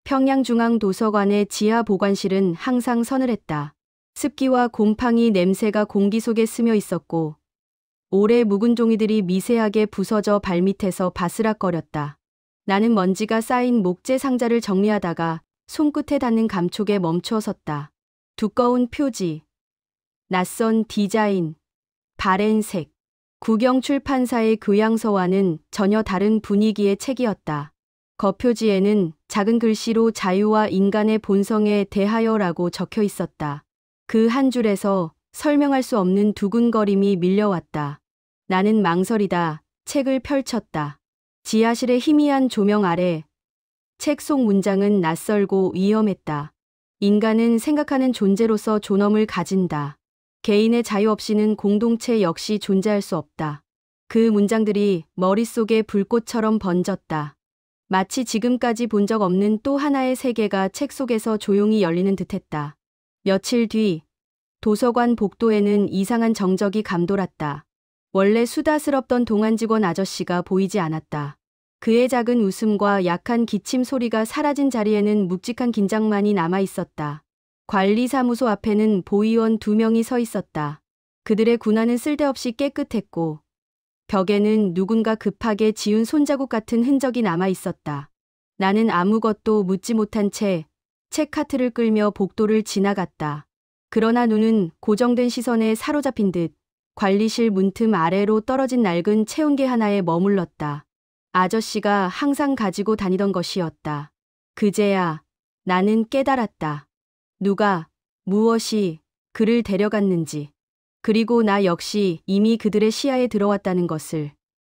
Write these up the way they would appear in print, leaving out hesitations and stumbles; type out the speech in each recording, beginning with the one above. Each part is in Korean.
평양중앙도서관의 지하 보관실은 항상 서늘했다. 습기와 곰팡이 냄새가 공기 속에 스며 있었고 오래 묵은 종이들이 미세하게 부서져 발밑에서 바스락거렸다. 나는 먼지가 쌓인 목재 상자를 정리하다가 손끝에 닿는 감촉에 멈춰 섰다. 두꺼운 표지, 낯선 디자인, 바랜 색. 국영출판사의 교양서와는 전혀 다른 분위기의 책이었다. 겉표지에는 작은 글씨로 자유와 인간의 본성에 대하여라고 적혀 있었다. 그 한 줄에서 설명할 수 없는 두근거림이 밀려왔다. 나는 망설이다 책을 펼쳤다. 지하실의 희미한 조명 아래 책 속 문장은 낯설고 위험했다. 인간은 생각하는 존재로서 존엄을 가진다. 개인의 자유 없이는 공동체 역시 존재할 수 없다. 그 문장들이 머릿속에 불꽃처럼 번졌다. 마치 지금까지 본 적 없는 또 하나의 세계가 책 속에서 조용히 열리는 듯했다. 며칠 뒤 도서관 복도에는 이상한 정적이 감돌았다. 원래 수다스럽던 동안 직원 아저씨가 보이지 않았다. 그의 작은 웃음과 약한 기침 소리가 사라진 자리에는 묵직한 긴장만이 남아 있었다. 관리사무소 앞에는 보위원 2명이 서 있었다. 그들의 군화는 쓸데없이 깨끗했고 벽에는 누군가 급하게 지운 손자국 같은 흔적이 남아 있었다. 나는 아무것도 묻지 못한 채 책 카트를 끌며 복도를 지나갔다. 그러나 눈은 고정된 시선에 사로잡힌 듯 관리실 문틈 아래로 떨어진 낡은 체온계 하나에 머물렀다. 아저씨가 항상 가지고 다니던 것이었다. 그제야 나는 깨달았다. 누가, 무엇이 그를 데려갔는지, 그리고 나 역시 이미 그들의 시야에 들어왔다는 것을.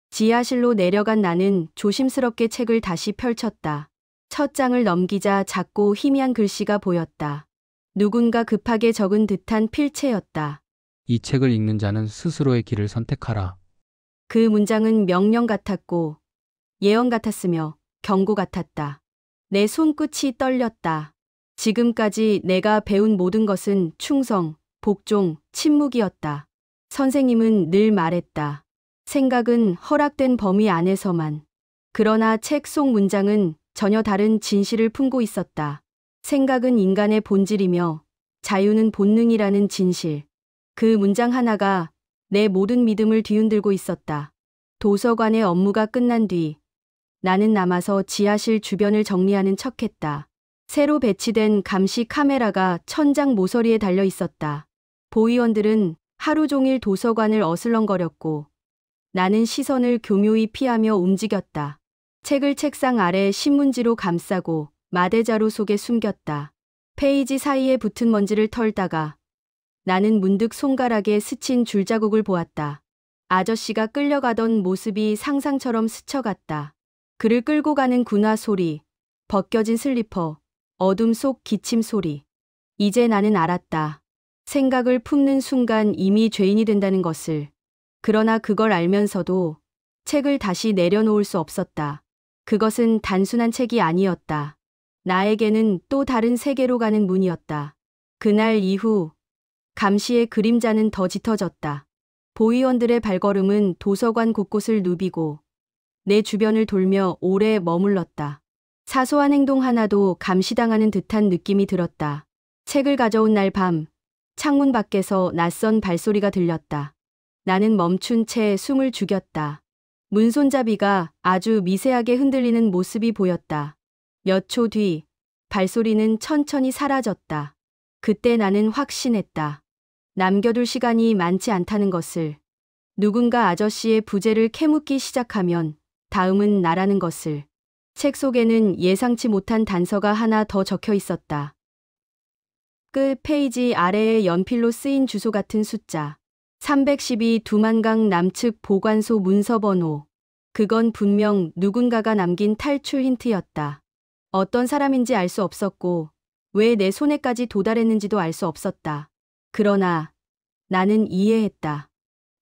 지하실로 내려간 나는 조심스럽게 책을 다시 펼쳤다. 첫 장을 넘기자 작고 희미한 글씨가 보였다. 누군가 급하게 적은 듯한 필체였다. 이 책을 읽는 자는 스스로의 길을 선택하라. 그 문장은 명령 같았고 예언 같았으며 경고 같았다. 내 손끝이 떨렸다. 지금까지 내가 배운 모든 것은 충성, 복종, 침묵이었다. 선생님은 늘 말했다. 생각은 허락된 범위 안에서만. 그러나 책 속 문장은 전혀 다른 진실을 품고 있었다. 생각은 인간의 본질이며 자유는 본능이라는 진실. 그 문장 하나가 내 모든 믿음을 뒤흔들고 있었다. 도서관의 업무가 끝난 뒤 나는 남아서 지하실 주변을 정리하는 척했다. 새로 배치된 감시 카메라가 천장 모서리에 달려 있었다. 보위원들은 하루 종일 도서관을 어슬렁거렸고 나는 시선을 교묘히 피하며 움직였다. 책을 책상 아래 신문지로 감싸고 마대자루 속에 숨겼다. 페이지 사이에 붙은 먼지를 털다가 나는 문득 손가락에 스친 줄자국을 보았다. 아저씨가 끌려가던 모습이 상상처럼 스쳐갔다. 그를 끌고 가는 군화 소리, 벗겨진 슬리퍼, 어둠 속 기침 소리. 이제 나는 알았다. 생각을 품는 순간 이미 죄인이 된다는 것을. 그러나 그걸 알면서도 책을 다시 내려놓을 수 없었다. 그것은 단순한 책이 아니었다. 나에게는 또 다른 세계로 가는 문이었다. 그날 이후 감시의 그림자는 더 짙어졌다. 보위원들의 발걸음은 도서관 곳곳을 누비고 내 주변을 돌며 오래 머물렀다. 사소한 행동 하나도 감시당하는 듯한 느낌이 들었다. 책을 가져온 날 밤, 창문 밖에서 낯선 발소리가 들렸다. 나는 멈춘 채 숨을 죽였다. 문손잡이가 아주 미세하게 흔들리는 모습이 보였다. 몇 초 뒤, 발소리는 천천히 사라졌다. 그때 나는 확신했다. 남겨둘 시간이 많지 않다는 것을. 누군가 아저씨의 부재를 캐묻기 시작하면 다음은 나라는 것을. 책 속에는 예상치 못한 단서가 하나 더 적혀 있었다. 끝 페이지 아래에 연필로 쓰인 주소 같은 숫자. 312 두만강 남측 보관소 문서번호. 그건 분명 누군가가 남긴 탈출 힌트였다. 어떤 사람인지 알 수 없었고 왜 내 손에까지 도달했는지도 알 수 없었다. 그러나 나는 이해했다.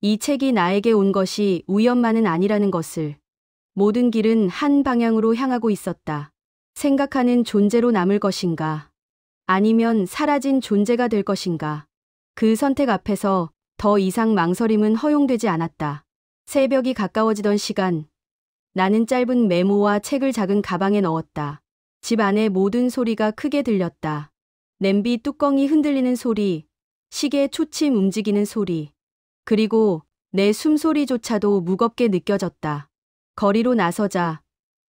이 책이 나에게 온 것이 우연만은 아니라는 것을. 모든 길은 한 방향으로 향하고 있었다. 생각하는 존재로 남을 것인가? 아니면 사라진 존재가 될 것인가? 그 선택 앞에서 더 이상 망설임은 허용되지 않았다. 새벽이 가까워지던 시간, 나는 짧은 메모와 책을 작은 가방에 넣었다. 집 안의 모든 소리가 크게 들렸다. 냄비 뚜껑이 흔들리는 소리, 시계 초침 움직이는 소리, 그리고 내 숨소리조차도 무겁게 느껴졌다. 거리로 나서자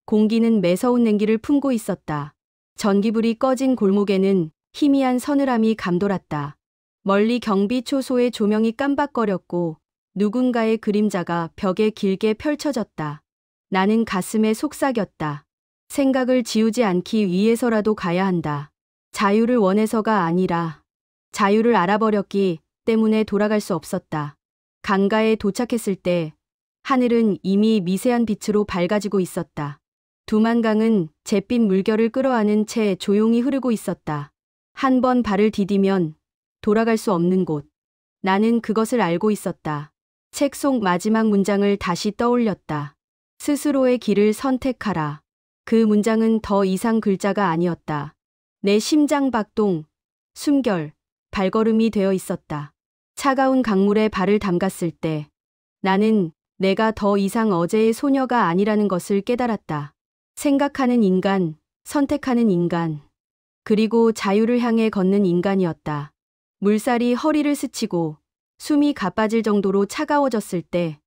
공기는 매서운 냉기를 품고 있었다. 전기불이 꺼진 골목에는 희미한 서늘함이 감돌았다. 멀리 경비초소의 조명이 깜박거렸고 누군가의 그림자가 벽에 길게 펼쳐졌다. 나는 가슴에 속삭였다. 생각을 지우지 않기 위해서라도 가야 한다. 자유를 원해서가 아니라 자유를 알아버렸기 때문에 돌아갈 수 없었다. 강가에 도착했을 때 하늘은 이미 미세한 빛으로 밝아지고 있었다. 두만강은 잿빛 물결을 끌어안은 채 조용히 흐르고 있었다. 한 번 발을 디디면 돌아갈 수 없는 곳. 나는 그것을 알고 있었다. 책 속 마지막 문장을 다시 떠올렸다. 스스로의 길을 선택하라. 그 문장은 더 이상 글자가 아니었다. 내 심장 박동, 숨결, 발걸음이 되어 있었다. 차가운 강물에 발을 담갔을 때 나는 내가 더 이상 어제의 소녀가 아니라는 것을 깨달았다. 생각하는 인간, 선택하는 인간, 그리고 자유를 향해 걷는 인간이었다. 물살이 허리를 스치고 숨이 가빠질 정도로 차가워졌을 때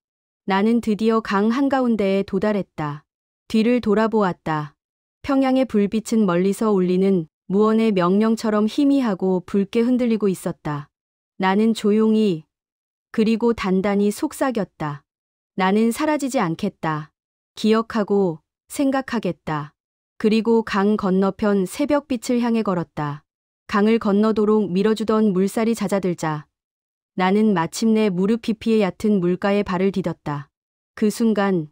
나는 드디어 강 한가운데에 도달했다. 뒤를 돌아보았다. 평양의 불빛은 멀리서 울리는 무언의 명령처럼 희미하고 붉게 흔들리고 있었다. 나는 조용히 그리고 단단히 속삭였다. 나는 사라지지 않겠다. 기억하고 생각하겠다. 그리고 강 건너편 새벽빛을 향해 걸었다. 강을 건너도록 밀어주던 물살이 잦아들자 나는 마침내 무릎 깊이의 얕은 물가에 발을 디뎠다. 그 순간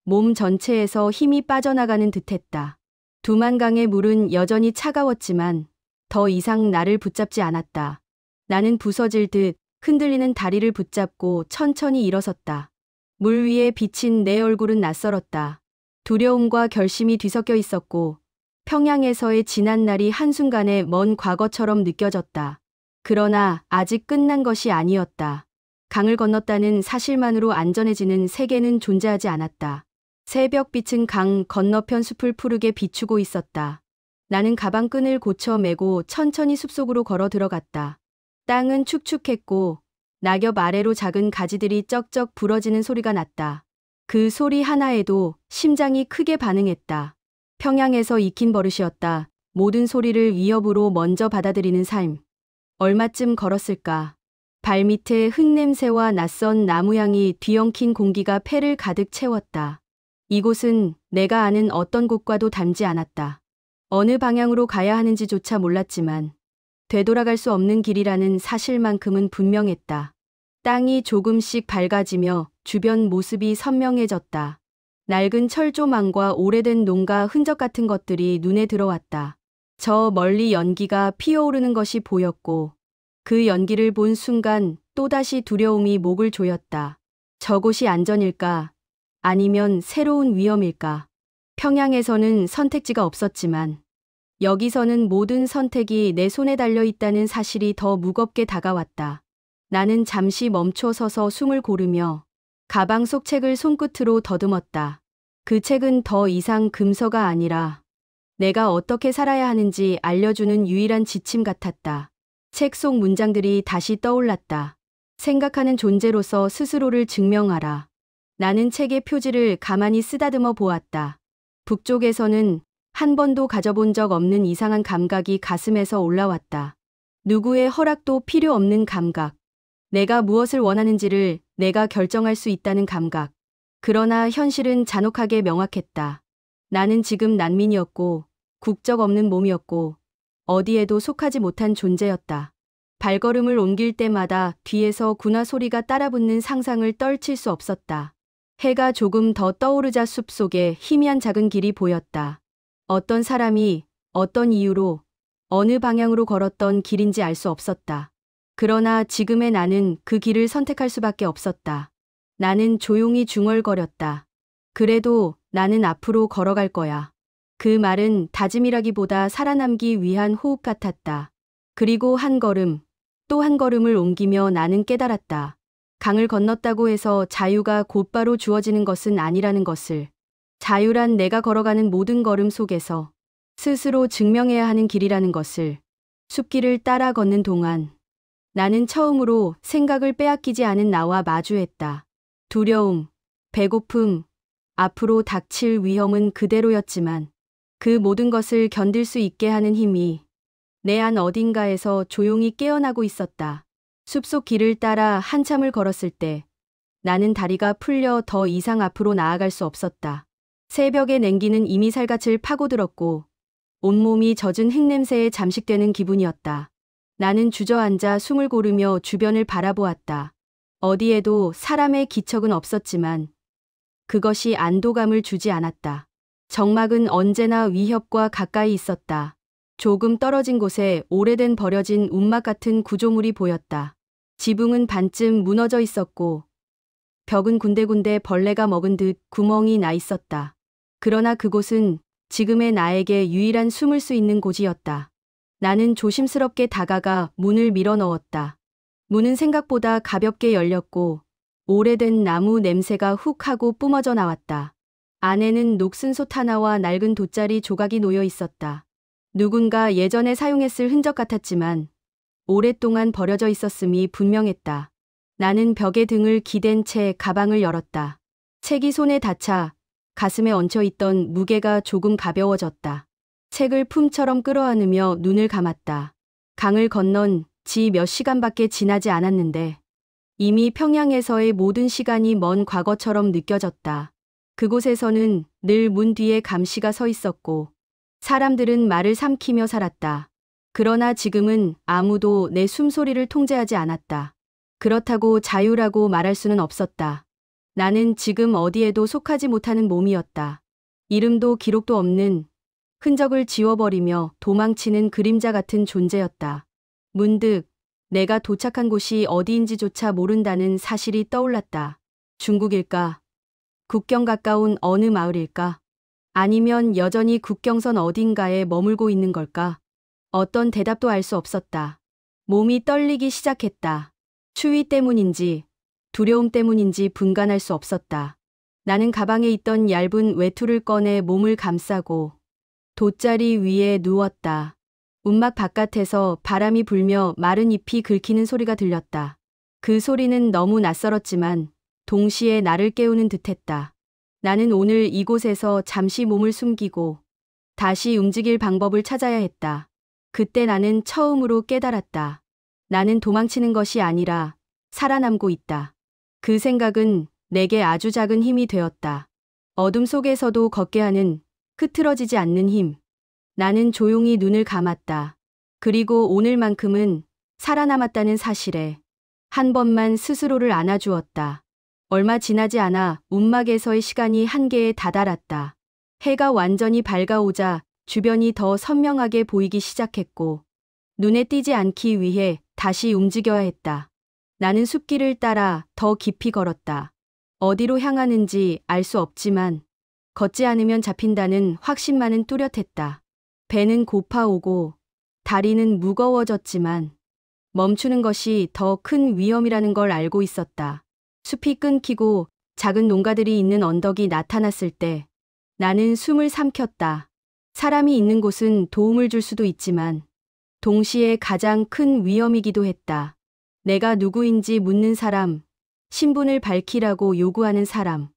몸 전체에서 힘이 빠져나가는 듯했다. 두만강의 물은 여전히 차가웠지만 더 이상 나를 붙잡지 않았다. 나는 부서질 듯 흔들리는 다리를 붙잡고 천천히 일어섰다. 물 위에 비친 내 얼굴은 낯설었다. 두려움과 결심이 뒤섞여 있었고 평양에서의 지난 날이 한순간에 먼 과거처럼 느껴졌다. 그러나 아직 끝난 것이 아니었다. 강을 건넜다는 사실만으로 안전해지는 세계는 존재하지 않았다. 새벽빛은 강 건너편 숲을 푸르게 비추고 있었다. 나는 가방끈을 고쳐 메고 천천히 숲속으로 걸어 들어갔다. 땅은 축축했고 낙엽 아래로 작은 가지들이 쩍쩍 부러지는 소리가 났다. 그 소리 하나에도 심장이 크게 반응했다. 평양에서 익힌 버릇이었다. 모든 소리를 위협으로 먼저 받아들이는 삶. 얼마쯤 걸었을까? 발밑에 흙냄새와 낯선 나무향이 뒤엉킨 공기가 폐를 가득 채웠다. 이곳은 내가 아는 어떤 곳과도 닮지 않았다. 어느 방향으로 가야 하는지조차 몰랐지만 되돌아갈 수 없는 길이라는 사실만큼은 분명했다. 땅이 조금씩 밝아지며 주변 모습이 선명해졌다. 낡은 철조망과 오래된 농가 흔적 같은 것들이 눈에 들어왔다. 저 멀리 연기가 피어오르는 것이 보였고 그 연기를 본 순간 또다시 두려움이 목을 조였다. 저곳이 안전일까? 아니면 새로운 위험일까? 평양에서는 선택지가 없었지만 여기서는 모든 선택이 내 손에 달려 있다는 사실이 더 무겁게 다가왔다. 나는 잠시 멈춰 서서 숨을 고르며 가방 속 책을 손끝으로 더듬었다. 그 책은 더 이상 금서가 아니라 내가 어떻게 살아야 하는지 알려주는 유일한 지침 같았다. 책 속 문장들이 다시 떠올랐다. 생각하는 존재로서 스스로를 증명하라. 나는 책의 표지를 가만히 쓰다듬어 보았다. 북쪽에서는 한 번도 가져본 적 없는 이상한 감각이 가슴에서 올라왔다. 누구의 허락도 필요 없는 감각. 내가 무엇을 원하는지를 내가 결정할 수 있다는 감각. 그러나 현실은 잔혹하게 명확했다. 나는 지금 난민이었고 국적 없는 몸이었고 어디에도 속하지 못한 존재였다. 발걸음을 옮길 때마다 뒤에서 군화 소리가 따라붙는 상상을 떨칠 수 없었다. 해가 조금 더 떠오르자 숲속에 희미한 작은 길이 보였다. 어떤 사람이 어떤 이유로 어느 방향으로 걸었던 길인지 알 수 없었다. 그러나 지금의 나는 그 길을 선택할 수밖에 없었다. 나는 조용히 중얼거렸다. 그래도 나는 앞으로 걸어갈 거야. 그 말은 다짐이라기보다 살아남기 위한 호흡 같았다. 그리고 한 걸음, 또 한 걸음을 옮기며 나는 깨달았다. 강을 건넜다고 해서 자유가 곧바로 주어지는 것은 아니라는 것을. 자유란 내가 걸어가는 모든 걸음 속에서 스스로 증명해야 하는 길이라는 것을. 숲길을 따라 걷는 동안 나는 처음으로 생각을 빼앗기지 않은 나와 마주했다. 두려움, 배고픔, 앞으로 닥칠 위험은 그대로였지만 그 모든 것을 견딜 수 있게 하는 힘이 내 안 어딘가에서 조용히 깨어나고 있었다. 숲속 길을 따라 한참을 걸었을 때 나는 다리가 풀려 더 이상 앞으로 나아갈 수 없었다. 새벽의 냉기는 이미 살갗을 파고들었고 온몸이 젖은 흙냄새에 잠식되는 기분이었다. 나는 주저앉아 숨을 고르며 주변을 바라보았다. 어디에도 사람의 기척은 없었지만 그것이 안도감을 주지 않았다. 적막은 언제나 위협과 가까이 있었다. 조금 떨어진 곳에 오래된 버려진 움막 같은 구조물이 보였다. 지붕은 반쯤 무너져 있었고 벽은 군데군데 벌레가 먹은 듯 구멍이 나 있었다. 그러나 그곳은 지금의 나에게 유일한 숨을 수 있는 곳이었다. 나는 조심스럽게 다가가 문을 밀어 넣었다. 문은 생각보다 가볍게 열렸고 오래된 나무 냄새가 훅 하고 뿜어져 나왔다. 안에는 녹슨 솥 하나와 낡은 돗자리 조각이 놓여 있었다. 누군가 예전에 사용했을 흔적 같았지만 오랫동안 버려져 있었음이 분명했다. 나는 벽에 등을 기댄 채 가방을 열었다. 책이 손에 닿자 가슴에 얹혀있던 무게가 조금 가벼워졌다. 책을 품처럼 끌어안으며 눈을 감았다. 강을 건넌 지 몇 시간밖에 지나지 않았는데 이미 평양에서의 모든 시간이 먼 과거처럼 느껴졌다. 그곳에서는 늘 문 뒤에 감시가 서 있었고 사람들은 말을 삼키며 살았다. 그러나 지금은 아무도 내 숨소리를 통제하지 않았다. 그렇다고 자유라고 말할 수는 없었다. 나는 지금 어디에도 속하지 못하는 몸이었다. 이름도 기록도 없는 흔적을 지워버리며 도망치는 그림자 같은 존재였다. 문득 내가 도착한 곳이 어디인지조차 모른다는 사실이 떠올랐다. 중국일까? 국경 가까운 어느 마을일까? 아니면 여전히 국경선 어딘가에 머물고 있는 걸까? 어떤 대답도 알 수 없었다. 몸이 떨리기 시작했다. 추위 때문인지 두려움 때문인지 분간할 수 없었다. 나는 가방에 있던 얇은 외투를 꺼내 몸을 감싸고 돗자리 위에 누웠다. 움막 바깥에서 바람이 불며 마른 잎이 긁히는 소리가 들렸다. 그 소리는 너무 낯설었지만 동시에 나를 깨우는 듯했다. 나는 오늘 이곳에서 잠시 몸을 숨기고 다시 움직일 방법을 찾아야 했다. 그때 나는 처음으로 깨달았다. 나는 도망치는 것이 아니라 살아남고 있다. 그 생각은 내게 아주 작은 힘이 되었다. 어둠 속에서도 걷게 하는 흐트러지지 않는 힘. 나는 조용히 눈을 감았다. 그리고 오늘만큼은 살아남았다는 사실에 한 번만 스스로를 안아주었다. 얼마 지나지 않아 움막에서의 시간이 한계에 다다랐다. 해가 완전히 밝아오자 주변이 더 선명하게 보이기 시작했고 눈에 띄지 않기 위해 다시 움직여야 했다. 나는 숲길을 따라 더 깊이 걸었다. 어디로 향하는지 알 수 없지만 걷지 않으면 잡힌다는 확신만은 뚜렷했다. 배는 고파오고 다리는 무거워졌지만 멈추는 것이 더 큰 위험이라는 걸 알고 있었다. 숲이 끊기고 작은 농가들이 있는 언덕이 나타났을 때 나는 숨을 삼켰다. 사람이 있는 곳은 도움을 줄 수도 있지만 동시에 가장 큰 위험이기도 했다. 내가 누구인지 묻는 사람, 신분을 밝히라고 요구하는 사람,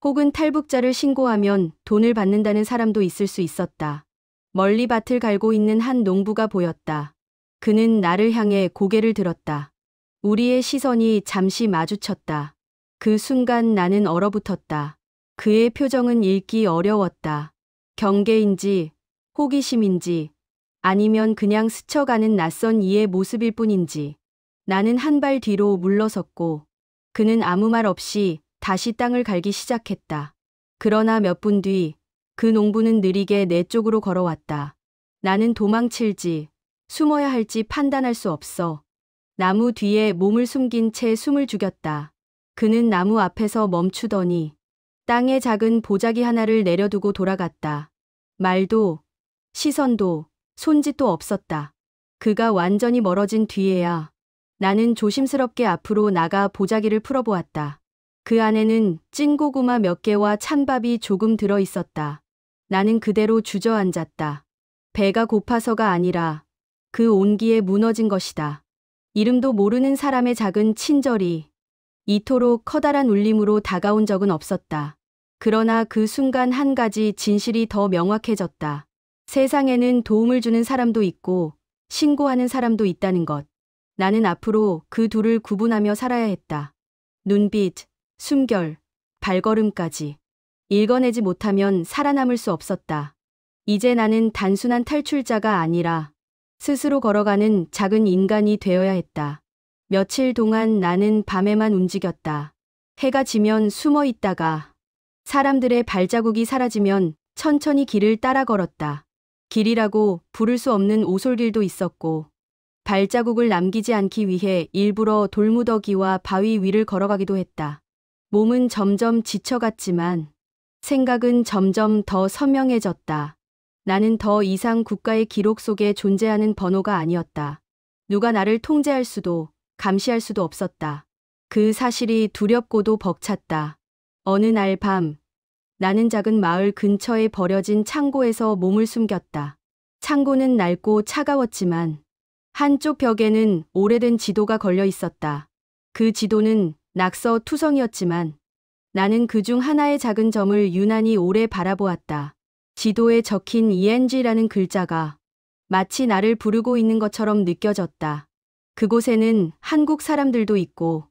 혹은 탈북자를 신고하면 돈을 받는다는 사람도 있을 수 있었다. 멀리 밭을 갈고 있는 한 농부가 보였다. 그는 나를 향해 고개를 들었다. 우리의 시선이 잠시 마주쳤다. 그 순간 나는 얼어붙었다. 그의 표정은 읽기 어려웠다. 경계인지, 호기심인지, 아니면 그냥 스쳐가는 낯선 이의 모습일 뿐인지. 나는 한 발 뒤로 물러섰고 그는 아무 말 없이 다시 땅을 갈기 시작했다. 그러나 몇 분 뒤 그 농부는 느리게 내 쪽으로 걸어왔다. 나는 도망칠지 숨어야 할지 판단할 수 없어 나무 뒤에 몸을 숨긴 채 숨을 죽였다. 그는 나무 앞에서 멈추더니 땅에 작은 보자기 하나를 내려두고 돌아갔다. 말도 시선도 손짓도 없었다. 그가 완전히 멀어진 뒤에야 나는 조심스럽게 앞으로 나가 보자기를 풀어보았다. 그 안에는 찐고구마 몇 개와 찬밥이 조금 들어 있었다. 나는 그대로 주저앉았다. 배가 고파서가 아니라 그 온기에 무너진 것이다. 이름도 모르는 사람의 작은 친절이 이토록 커다란 울림으로 다가온 적은 없었다. 그러나 그 순간 한 가지 진실이 더 명확해졌다. 세상에는 도움을 주는 사람도 있고 신고하는 사람도 있다는 것. 나는 앞으로 그 둘을 구분하며 살아야 했다. 눈빛, 숨결, 발걸음까지. 읽어내지 못하면 살아남을 수 없었다. 이제 나는 단순한 탈출자가 아니라 스스로 걸어가는 작은 인간이 되어야 했다. 며칠 동안 나는 밤에만 움직였다. 해가 지면 숨어 있다가 사람들의 발자국이 사라지면 천천히 길을 따라 걸었다. 길이라고 부를 수 없는 오솔길도 있었고 발자국을 남기지 않기 위해 일부러 돌무더기와 바위 위를 걸어가기도 했다. 몸은 점점 지쳐갔지만 생각은 점점 더 선명해졌다. 나는 더 이상 국가의 기록 속에 존재하는 번호가 아니었다. 누가 나를 통제할 수도 감시할 수도 없었다. 그 사실이 두렵고도 벅찼다. 어느 날 밤, 나는 작은 마을 근처에 버려진 창고에서 몸을 숨겼다. 창고는 낡고 차가웠지만 한쪽 벽에는 오래된 지도가 걸려 있었다. 그 지도는 낙서투성이었지만 나는 그중 하나의 작은 점을 유난히 오래 바라보았다. 지도에 적힌 ENG라는 글자가 마치 나를 부르고 있는 것처럼 느껴졌다. 그곳에는 한국 사람들도 있고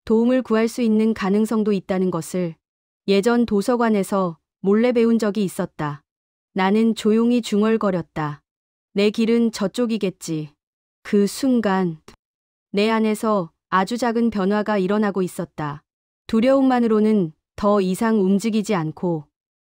도움을 구할 수 있는 가능성도 있다는 것을 예전 도서관에서 몰래 배운 적이 있었다. 나는 조용히 중얼거렸다. 내 길은 저쪽이겠지. 그 순간 내 안에서 아주 작은 변화가 일어나고 있었다. 두려움만으로는 더 이상 움직이지 않고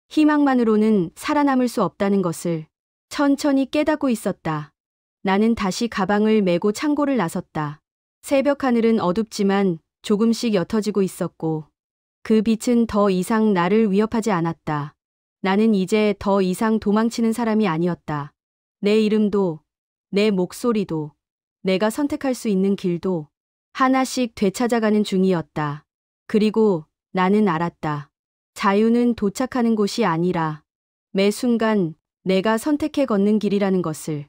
희망만으로는 살아남을 수 없다는 것을 천천히 깨닫고 있었다. 나는 다시 가방을 메고 창고를 나섰다. 새벽 하늘은 어둡지만 조금씩 옅어지고 있었고 그 빛은 더 이상 나를 위협하지 않았다. 나는 이제 더 이상 도망치는 사람이 아니었다. 내 이름도, 내 목소리도, 내가 선택할 수 있는 길도 하나씩 되찾아가는 중이었다. 그리고 나는 알았다. 자유는 도착하는 곳이 아니라 매 순간 내가 선택해 걷는 길이라는 것을.